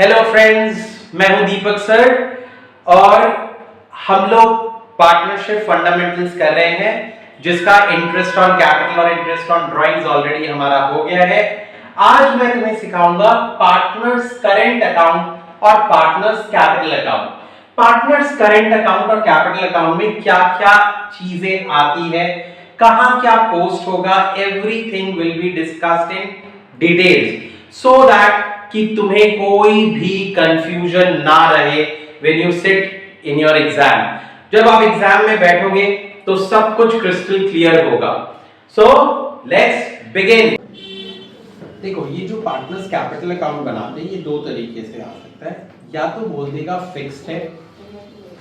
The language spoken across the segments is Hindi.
हेलो फ्रेंड्स, मैं हूं दीपक सर और हम लोग पार्टनरशिप फंडामेंटल्स कर रहे हैं जिसका इंटरेस्ट ऑन कैपिटल और इंटरेस्ट ऑन ड्राइंग्स ऑलरेडी हमारा हो गया है। आज मैं तुम्हें सिखाऊंगा पार्टनर्स करेंट अकाउंट और partners capital account. Partners current account और कैपिटल अकाउंट में क्या क्या चीजें आती है, कहां क्या पोस्ट होगा, everything will be discussed in details so that कि तुम्हें कोई भी कंफ्यूजन ना रहे when you sit in your exam. जब आप एग्जाम में बैठोगे तो सब कुछ क्रिस्टल क्लियर होगा। So let's begin. देखो, ये जो पार्टनर्स कैपिटल अकाउंट बनाते हैं ये दो तरीके से आ सकता है, या तो बोल देगा फिक्स्ड है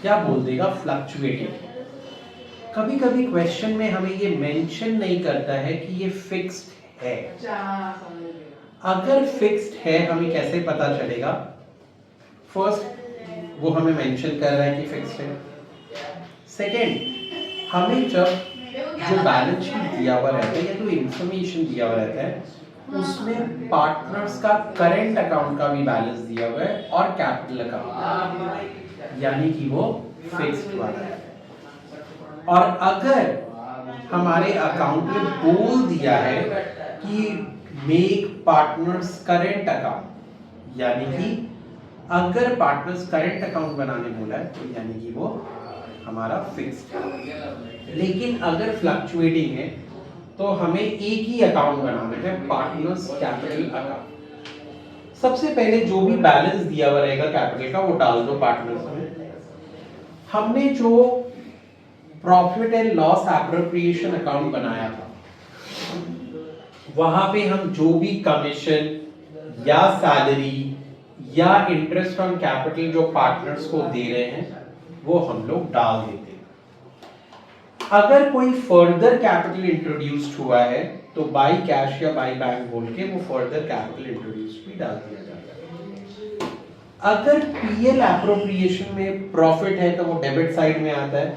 या बोल देगा फ्लक्चुएटिंग। कभी कभी क्वेश्चन में हमें ये मेंशन नहीं करता है कि ये फिक्स्ड है। अगर फिक्स्ड है हमें कैसे पता चलेगा? फर्स्ट, वो हमें मेंशन कर रहा है कि फिक्स्ड है। सेकेंड, हमें जब जो बैलेंस शीट दिया हुआ रहता है या जो इंफॉर्मेशन दिया हुआ रहता है उसमें पार्टनर्स का करंट अकाउंट का भी बैलेंस दिया हुआ है और कैपिटल अकाउंट, यानी कि वो फिक्स्ड वाला है। और अगर हमारे अकाउंट में बोल दिया है कि मेक पार्टनर्स करंट अकाउंट, यानी कि अगर पार्टनर्स करंट अकाउंट बनाने बोला है तो यानी कि वो हमारा फिक्स्ड है। लेकिन अगर फ्लक्चुएटिंग है तो हमें एक ही अकाउंट बनाना है, पार्टनर्स कैपिटल अकाउंट। सबसे पहले जो भी बैलेंस दिया हुआ रहेगा कैपिटल का वो डाल दो पार्टनर्स में। हमने जो profit and loss appropriation account बनाया था वहां पे हम जो भी कमीशन या सैलरी या इंटरेस्ट ऑन कैपिटल जो पार्टनर्स को दे रहे हैं वो हम लोग डाल देते हैं। अगर कोई फर्दर कैपिटल इंट्रोड्यूस्ड हुआ है तो बाई कैश या बाई बैंक बोल के वो फर्दर कैपिटल इंट्रोड्यूस भी डाल दिया जाता है। अगर पीएल एप्रोप्रिएशन में प्रॉफिट है तो वो डेबिट साइड में आता है,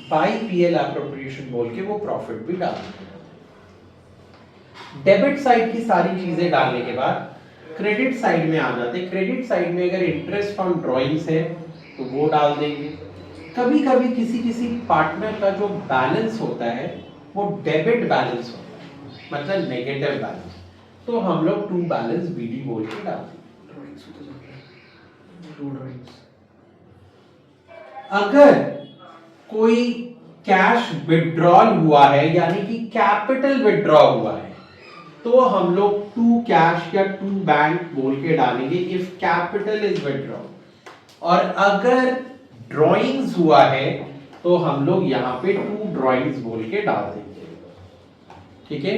बाई पीएल एप्रोप्रिएशन बोल के वो प्रॉफिट भी डाल देते हैं। डेबिट साइड की सारी चीजें डालने के बाद क्रेडिट साइड में आ जाते। क्रेडिट साइड में अगर इंटरेस्ट ऑन ड्राइंग्स है तो वो डाल देंगे। कभी कभी किसी पार्टनर का जो बैलेंस होता है वो डेबिट बैलेंस होता है, मतलब नेगेटिव बैलेंस, तो हम लोग टू बैलेंस बीडी बोल के डाल देंगे। अगर कोई कैश विड्रॉल हुआ है यानी कि कैपिटल विड्रॉ हुआ है तो हम लोग टू कैश या टू बैंक बोल के डालेंगे इफ कैपिटल इज विड्रॉ। और अगर ड्राइंग्स हुआ है तो हम लोग यहाँ पे टू ड्राइंग्स बोल के डाल देंगे। ठीक है,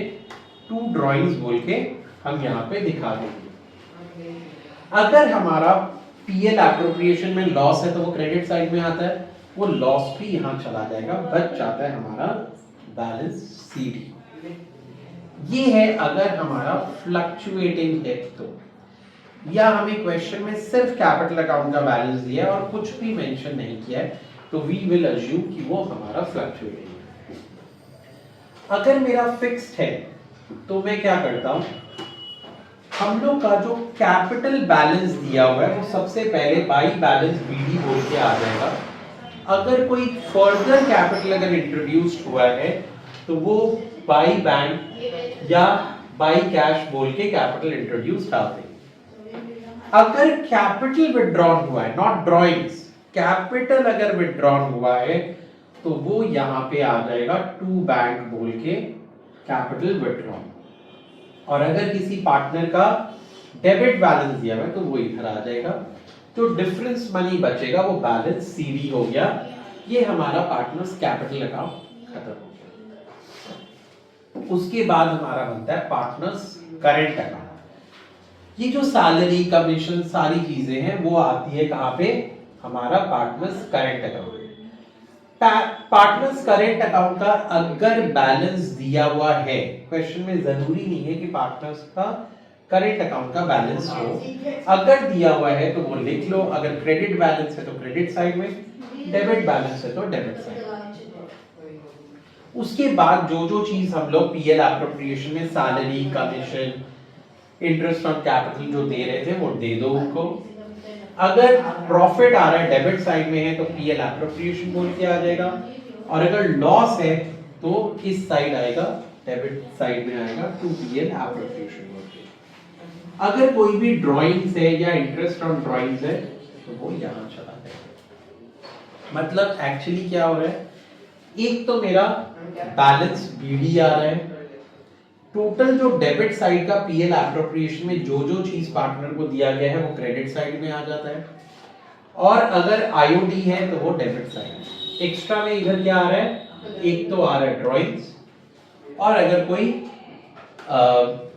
टू ड्राइंग्स बोल के हम यहाँ पे दिखा देंगे। अगर हमारा पीएल एप्रोप्रिएशन में लॉस है तो वो क्रेडिट साइड में आता है, वो लॉस भी यहाँ चला जाएगा, बच जाता है हमारा बैलेंस सीडी। ये है अगर हमारा फ्लक्चुएटिंग है तो, या हमें क्वेश्चन में सिर्फ कैपिटल अकाउंट का बैलेंस दिया है और कुछ भी मेंशन नहीं किया है तो वी विल अज्यूम कि वो हमारा फ्लक्चुएटिंग है। अगर मेरा फिक्स्ड है तो मैं क्या करता हूं, हम लोग का जो कैपिटल बैलेंस दिया हुआ है वो सबसे पहले बाई बैलेंस बीडी बोल के आ जाएगा। अगर कोई फर्दर कैपिटल अगर इंट्रोड्यूस्ड हुआ है तो वो बाई बैंक या बाई कैश बोल के कैपिटल इंट्रोड्यूस डालते हैं। अगर कैपिटल विड्रॉन हुआ है, नॉट ड्राइंग्स, कैपिटल अगर विड्रॉन हुआ है तो वो यहाँ पे आ जाएगा टू बैंक बोल के कैपिटल विड्रॉन। और अगर किसी पार्टनर का डेबिट बैलेंस दिया हुआ है तो वो इधर आ जाएगा। तो डिफरेंस मनी बचेगा वो बैलेंस सीडी हो गया। ये हमारा पार्टनर्स कैपिटल अकाउंट खत्म हो गया। उसके बाद हमारा बनता है पार्टनर्स करंट अकाउंट। ये जो सैलरी कमीशन सारी चीजें हैं वो आती है कहां पे? हमारा partners current account. Partners current account का अगर बैलेंस दिया हुआ है, क्वेश्चन में जरूरी नहीं है कि पार्टनर्स का करंट अकाउंट का बैलेंस हो, अगर दिया हुआ है तो वो लिख लो। अगर क्रेडिट बैलेंस है तो क्रेडिट साइड में, डेबिट बैलेंस है तो डेबिट साइड। उसके बाद जो जो चीज हम लोग पीएल एप्रोप्रिएशन में salary commission interest on capital जो दे रहे थे वो दे दो उनको। अगर प्रॉफिट आ रहा है डेबिट साइड में है तो पीएल एप्रोप्रिएशन बोल के आ जाएगा, और अगर लॉस है तो इस साइड आएगा, डेबिट साइड में आएगा टू पीएल एप्रोप्रिएशन बोल के। अगर कोई भी ड्राइंग्स है या इंटरेस्ट ऑन ड्राइंग्स है तो वो यहां चला जाएगा। मतलब एक्चुअली क्या हो रहा है, एक तो मेरा बैलेंस बीडी आ रहा है, टोटल जो डेबिट साइड का पीएल एप्रोप्रिएशन में जो जो चीज पार्टनर को दिया गया है वो क्रेडिट साइड में आ जाता है, और अगर आईओडी है तो वो डेबिट साइड। एक्स्ट्रा में इधर क्या आ रहा है, एक तो आ रहा है ड्राइंग्स, और अगर कोई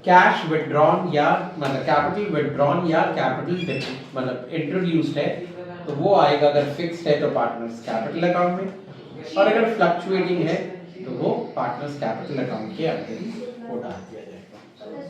कैश विथड्रॉन या मतलब कैपिटल विथड्रॉन या कैपिटल मतलब इंट्रोड्यूस्ड है तो वो आएगा, अगर फिक्स्ड है तो पार्टनर्स कैपिटल अकाउंट में, और अगर फ्लक्चुएटिंग है तो वो पार्टनर्स कैपिटल अकाउंट के अंदर ही वो डाल दिया जाएगा।